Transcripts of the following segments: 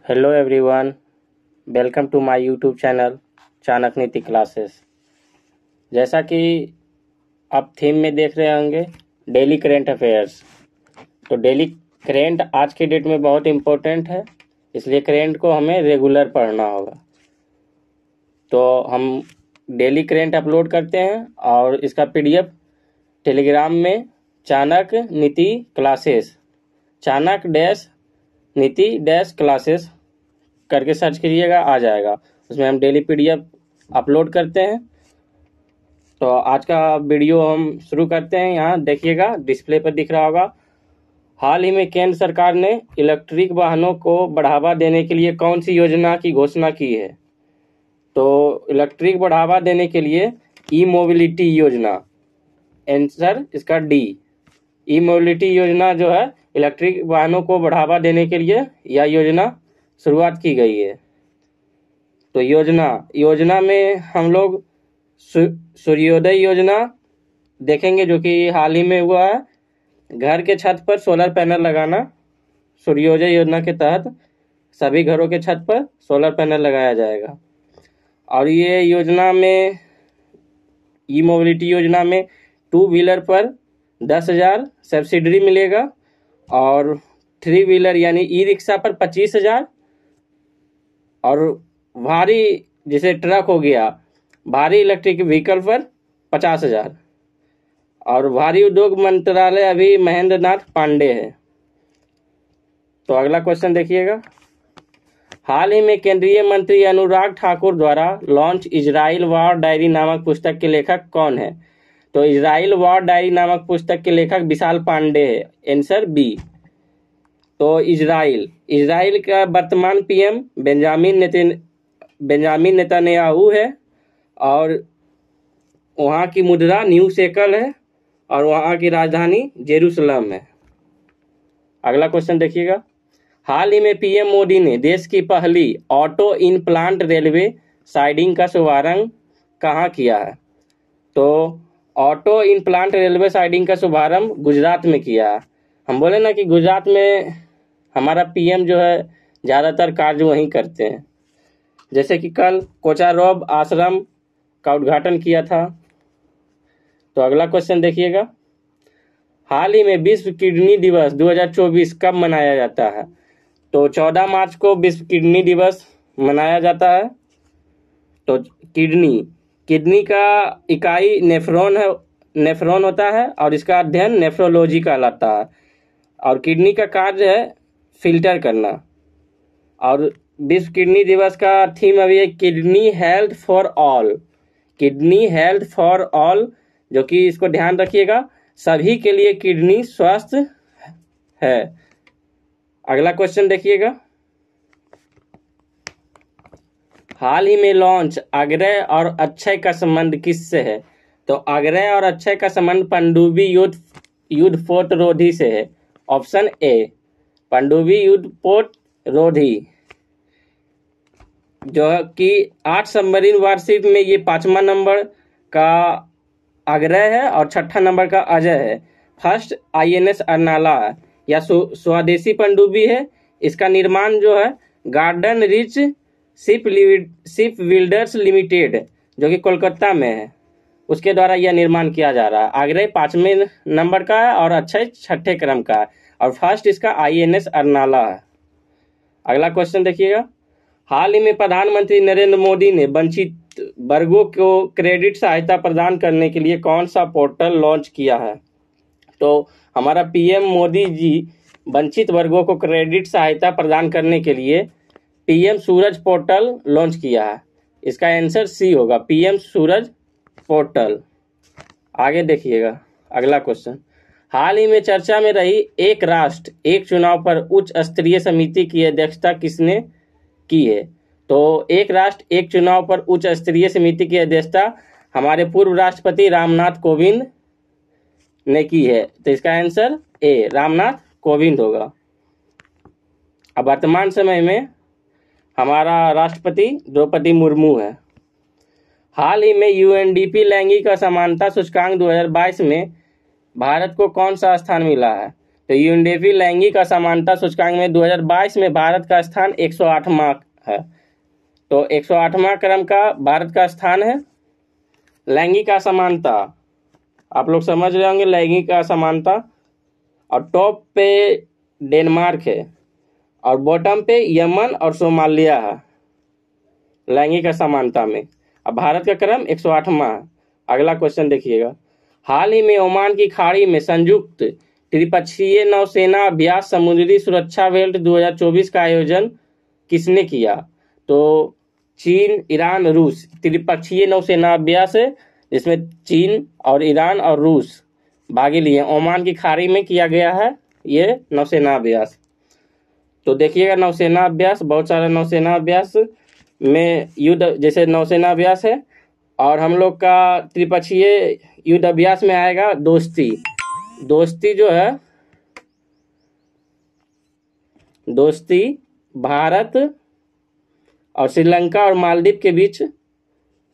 Hello everyone, welcome to my YouTube channel Chanakya Niti classes. जैसा कि आप थीम में देख रहे होंगे, डेली करेंट अफेयर्स। तो डेली करेंट आज के डेट में बहुत इम्पोर्टेंट है, इसलिए करेंट को हमें रेगुलर पढ़ना होगा। तो हम डेली करेंट अपलोड करते हैं और इसका पीडीएफ टेलीग्राम में चाणक्य नीति क्लासेस, चाणक्य डैश नीति डैश क्लासेस करके सर्च करिएगा, आ जाएगा। उसमें हम डेली पीडीएफ अपलोड करते हैं। तो आज का वीडियो हम शुरू करते हैं। यहाँ देखिएगा, डिस्प्ले पर दिख रहा होगा। हाल ही में केंद्र सरकार ने इलेक्ट्रिक वाहनों को बढ़ावा देने के लिए कौन सी योजना की घोषणा की है? तो इलेक्ट्रिक बढ़ावा देने के लिए ई मोबिलिटी योजना, आंसर इसका डी। ई मोबिलिटी योजना जो है, इलेक्ट्रिक वाहनों को बढ़ावा देने के लिए यह योजना शुरुआत की गई है। तो योजना में हम लोग सूर्योदय योजना देखेंगे, जो कि हाल ही में हुआ है। घर के छत पर सोलर पैनल लगाना, सूर्योदय योजना के तहत सभी घरों के छत पर सोलर पैनल लगाया जाएगा। और ये योजना में, ई मोबिलिटी योजना में 2 व्हीलर पर 10,000 सब्सिडी मिलेगा और 3 व्हीलर यानी ई रिक्शा पर 25,000 और भारी, जैसे ट्रक हो गया, भारी इलेक्ट्रिक व्हीकल पर 50,000। और भारी उद्योग मंत्रालय अभी महेंद्र नाथ पांडे है। तो अगला क्वेश्चन देखिएगा। हाल ही में केंद्रीय मंत्री अनुराग ठाकुर द्वारा लॉन्च इजराइल वॉर डायरी नामक पुस्तक के लेखक कौन है? तो इजराइल वॉर डायरी नामक पुस्तक के लेखक विशाल पांडे है, आंसर बी। तो इजराइल का वर्तमान पीएम बेंजामिन नेतन्याहू है और वहाँ की मुद्रा न्यू शेकल है और वहाँ की राजधानी जेरूसलम है। अगला क्वेश्चन देखिएगा। हाल ही में पीएम मोदी ने देश की पहली auto in plant railway siding का शुभारंभ कहाँ किया है? तो auto in plant railway siding का शुभारंभ गुजरात में किया है। हम बोले ना कि गुजरात में हमारा पीएम जो है ज़्यादातर कार्य वहीं करते हैं। जैसे कि कल कोचारोब आश्रम का उद्घाटन किया था। तो अगला क्वेश्चन देखिएगा। हाल ही में विश्व किडनी दिवस 2024 कब मनाया जाता है? तो 14 मार्च को विश्व किडनी दिवस मनाया जाता है। तो किडनी का इकाई नेफ्रॉन होता है और इसका अध्ययन नेफ्रोलॉजी कहलाता है। और किडनी का कार्य है फिल्टर करना। और विश्व किडनी दिवस का थीम अभी है kidney health for all, kidney health for all, जो कि इसको ध्यान रखिएगा, सभी के लिए किडनी स्वस्थ है। अगला क्वेश्चन देखिएगा। हाल ही में लॉन्च अग्रय और अक्षय का संबंध किससे है? तो अग्रय और अक्षय का संबंध पनडुब्बी युद्ध पोत रोधी से है, ऑप्शन ए। पनडुब्बी युद्ध पोत रोधी जो है कि 8 सबमरीन वारशिप में ये 5वां नंबर का अग्रय है और 6ठा नंबर का अजय है। फर्स्ट आईएनएस अर्नाला है, या स्वदेशी पनडुब्बी है। इसका निर्माण जो है garden rich ship builders limited, जो कि कोलकाता में है, उसके द्वारा यह निर्माण किया जा रहा है। अग्रय 5वें नंबर का है और अक्षय 6ठे क्रम का है और फर्स्ट इसका आईएनएस अर्नाला है। अगला क्वेश्चन देखिएगा। हाल ही में प्रधानमंत्री नरेंद्र मोदी ने वंचित वर्गों को क्रेडिट सहायता प्रदान करने के लिए कौन सा पोर्टल लॉन्च किया है? तो हमारा पीएम मोदी जी वंचित वर्गों को क्रेडिट सहायता प्रदान करने के लिए पीएम सूरज पोर्टल लॉन्च किया है। इसका आंसर सी होगा, पीएम सूरज पोर्टल। आगे देखिएगा अगला क्वेश्चन। हाल ही में चर्चा में रही एक राष्ट्र एक चुनाव पर उच्च स्तरीय समिति की अध्यक्षता किसने की है? तो एक राष्ट्र एक चुनाव पर उच्च स्तरीय समिति की अध्यक्षता हमारे पूर्व राष्ट्रपति रामनाथ कोविंद ने की है। तो इसका आंसर ए, रामनाथ कोविंद होगा। अब वर्तमान समय में हमारा राष्ट्रपति द्रौपदी मुर्मू है। हाल ही में यूएनडीपी लैंगिक असमानता सूचकांक 2022 में भारत को कौन सा स्थान मिला है? तो यूएनडीपी लैंगिक असमानता सूचकांक में 2022 में भारत का स्थान 108वां है। तो 108वां क्रम का भारत का स्थान है। लैंगिक असमानता आप लोग समझ रहे होंगे, लैंगिक असमानता। और टॉप पे डेनमार्क है और बॉटम पे यमन और सोमालिया है लैंगिक असमानता में। अब भारत का क्रम 108वां है। अगला क्वेश्चन देखिएगा। हाल ही में ओमान की खाड़ी में संयुक्त त्रिपक्षीय नौसेना अभ्यास समुद्री सुरक्षा बेल्ट 2024 का आयोजन किसने किया? तो चीन, ईरान, रूस। त्रिपक्षीय नौसेना अभ्यास है जिसमें चीन और ईरान और रूस भागी लिए। ओमान की खाड़ी में किया गया है ये नौसेना अभ्यास। तो देखिएगा नौसेना अभ्यास, बहुत सारा नौसेना अभ्यास में युद्ध, जैसे नौसेना अभ्यास है। और हम लोग का त्रिपक्षीय युद्ध अभ्यास में आएगा दोस्ती। दोस्ती जो है, दोस्ती भारत और श्रीलंका और मालदीव के बीच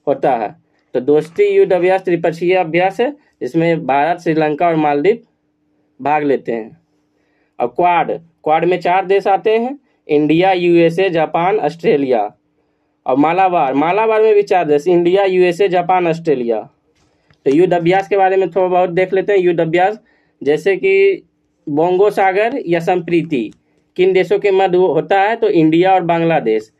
होता है। तो दोस्ती युद्ध अभ्यास त्रिपक्षीय अभ्यास है जिसमें भारत, श्रीलंका और मालदीव भाग लेते हैं। और क्वाड में 4 देश आते हैं, इंडिया, यूएसए, जापान, ऑस्ट्रेलिया। और मालाबार में भी 4 देश, इंडिया, यूएसए, जापान, ऑस्ट्रेलिया। तो युद्ध अभ्यास के बारे में थोड़ा बहुत देख लेते हैं। युद्ध अभ्यास जैसे कि बोंगो सागर या संप्रीति किन देशों के मध्य होता है? तो इंडिया और बांग्लादेश।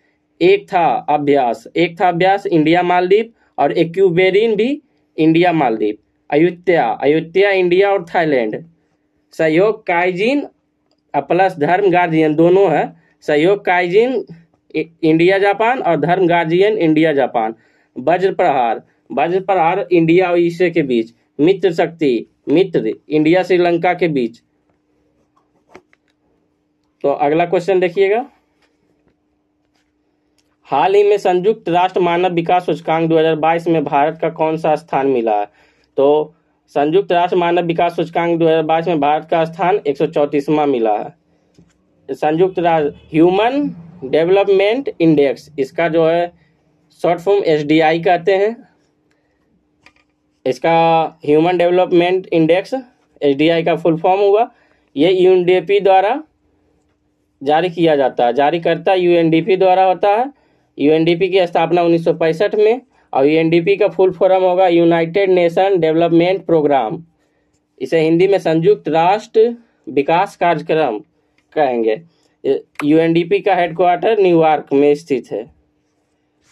एक था अभ्यास इंडिया मालदीव, और एक्यूबेरिन भी इंडिया मालदीव। अयुत्या इंडिया और थाईलैंड। सहयोग काइजिन प्लस धर्म गार्जियन दोनों है। सहयोग काइजिन इंडिया जापान और धर्म गार्जियन इंडिया जापान। वज्र प्रहार इंडिया और ईसे के बीच। मित्र शक्ति इंडिया श्रीलंका के बीच। तो अगला क्वेश्चन देखिएगा। हाल ही में संयुक्त राष्ट्र मानव विकास सूचकांक 2022 में भारत का कौन सा स्थान मिला है? तो संयुक्त राष्ट्र मानव विकास सूचकांक 2022 में भारत का स्थान 134वां मिला है। संयुक्त राष्ट्र ह्यूमन डेवलपमेंट इंडेक्स, इसका जो है शॉर्ट फॉर्म एसडीआई कहते हैं। इसका ह्यूमन डेवलपमेंट इंडेक्स एसडीआई का फुल फॉर्म हुआ। ये यूएनडीपी द्वारा जारी किया जाता है, जारीकर्ता यूएनडीपी द्वारा होता है। यूएनडीपी की स्थापना 1965 में, और यूएनडीपी का फुल फॉर्म होगा यूनाइटेड नेशन डेवलपमेंट प्रोग्राम। इसे हिंदी में संयुक्त राष्ट्र विकास कार्यक्रम कहेंगे। यूएनडीपी का हेडक्वार्टर न्यूयॉर्क में स्थित है।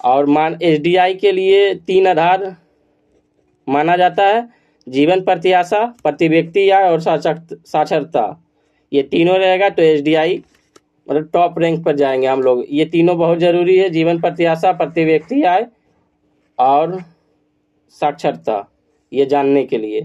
और एसडीआई के लिए 3 आधार माना जाता है: जीवन प्रत्याशा, प्रति व्यक्ति आय और साक्षरता। ये तीनों रहेगा तो एसडीआई मतलब टॉप रैंक पर जाएंगे हम लोग। ये तीनों बहुत जरूरी है, जीवन प्रत्याशा, प्रति व्यक्ति आय और साक्षरता, ये जानने के लिए।